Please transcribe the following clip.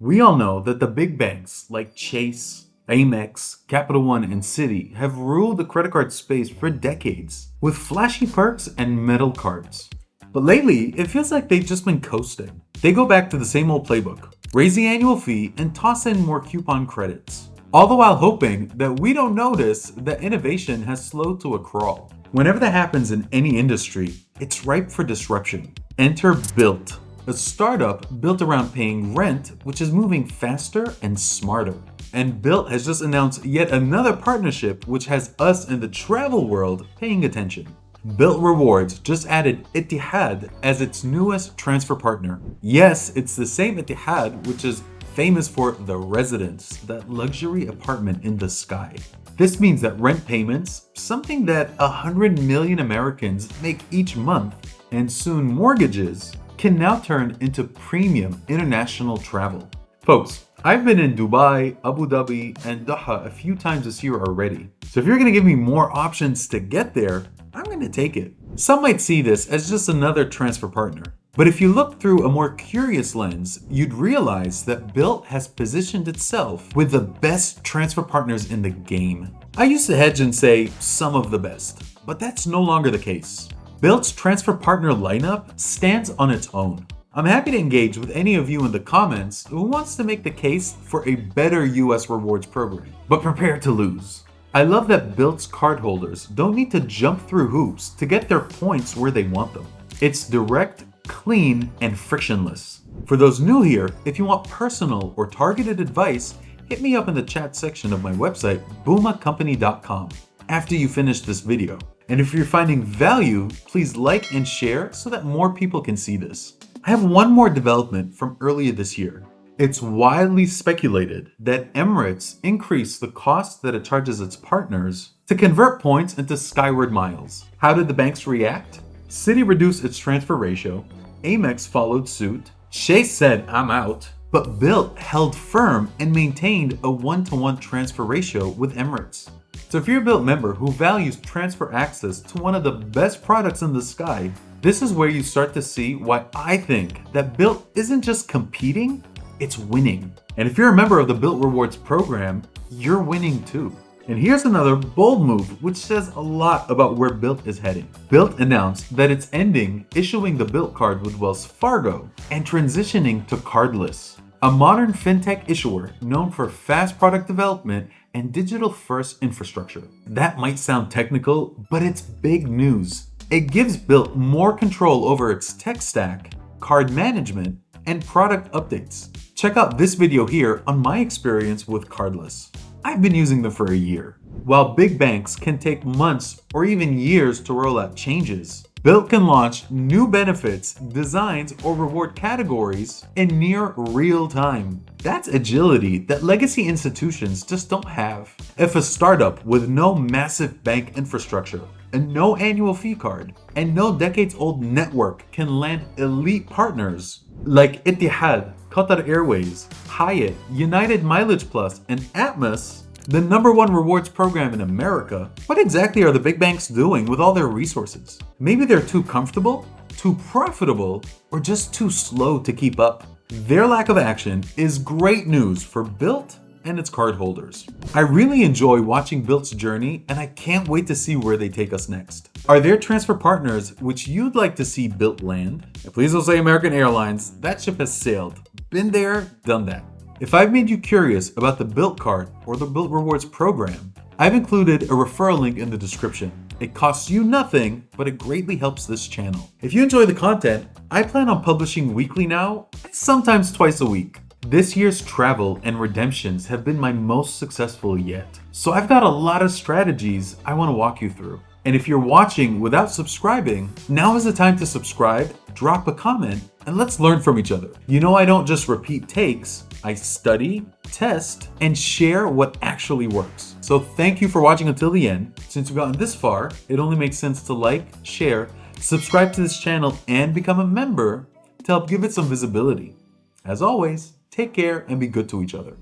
We all know that the big banks like Chase, Amex, Capital One, and Citi have ruled the credit card space for decades with flashy perks and metal cards. But lately, it feels like they've just been coasting. They go back to the same old playbook, raise the annual fee and toss in more coupon credits, all the while hoping that we don't notice that innovation has slowed to a crawl. Whenever that happens in any industry, it's ripe for disruption. Enter BILT, a startup built around paying rent, which is moving faster and smarter. And BILT has just announced yet another partnership which has us in the travel world paying attention. BILT Rewards just added Etihad as its newest transfer partner. Yes, it's the same Etihad which is famous for the residence, that luxury apartment in the sky. This means that rent payments, something that 100 million Americans make each month, and soon mortgages, can now turn into premium international travel. Folks, I've been in Dubai, Abu Dhabi, and Doha a few times this year already. So if you're gonna give me more options to get there, I'm gonna take it. Some might see this as just another transfer partner. But if you look through a more curious lens, you'd realize that BILT has positioned itself with the best transfer partners in the game. I used to hedge and say some of the best, but that's no longer the case. BILT's transfer partner lineup stands on its own. I'm happy to engage with any of you in the comments who wants to make the case for a better US rewards program, but prepare to lose. I love that BILT's cardholders don't need to jump through hoops to get their points where they want them. It's direct, clean, and frictionless. For those new here, if you want personal or targeted advice, hit me up in the chat section of my website, boomacompany.com, after you finish this video. And if you're finding value, please like and share so that more people can see this. I have one more development from earlier this year. It's widely speculated that Emirates increased the cost that it charges its partners to convert points into skyward miles. How did the banks react? Citi reduced its transfer ratio, Amex followed suit, Chase said I'm out, but BILT held firm and maintained a 1-to-1 transfer ratio with Emirates. So if you're a BILT member who values transfer access to one of the best products in the sky, this is where you start to see why I think that BILT isn't just competing, it's winning. And if you're a member of the BILT Rewards program, you're winning too. And here's another bold move which says a lot about where BILT is heading. BILT announced that it's ending issuing the BILT card with Wells Fargo and transitioning to cardless, a modern fintech issuer known for fast product development and digital-first infrastructure. That might sound technical, but it's big news. It gives BILT more control over its tech stack, card management, and product updates. Check out this video here on my experience with cardless. I've been using them for a year. While big banks can take months or even years to roll out changes, BILT can launch new benefits, designs, or reward categories in near real time. That's agility that legacy institutions just don't have. If a startup with no massive bank infrastructure, and no annual fee card, and no decades-old network can land elite partners like Etihad, Qatar Airways, Hyatt, United Mileage Plus, and Atmos, the #1 rewards program in America, what exactly are the big banks doing with all their resources? Maybe they're too comfortable, too profitable, or just too slow to keep up. Their lack of action is great news for BILT and its cardholders. I really enjoy watching BILT's journey, and I can't wait to see where they take us next. Are there transfer partners which you'd like to see BILT land? And please don't say American Airlines, that ship has sailed. Been there, done that. If I've made you curious about the BILT card or the BILT Rewards program, I've included a referral link in the description. It costs you nothing, but it greatly helps this channel. If you enjoy the content, I plan on publishing weekly now, and sometimes twice a week. This year's travel and redemptions have been my most successful yet. So I've got a lot of strategies I want to walk you through. And if you're watching without subscribing, now is the time to subscribe, drop a comment, and let's learn from each other. You know I don't just repeat takes, I study, test, and share what actually works. So thank you for watching until the end. Since we've gotten this far, it only makes sense to like, share, subscribe to this channel, and become a member to help give it some visibility. As always, take care and be good to each other.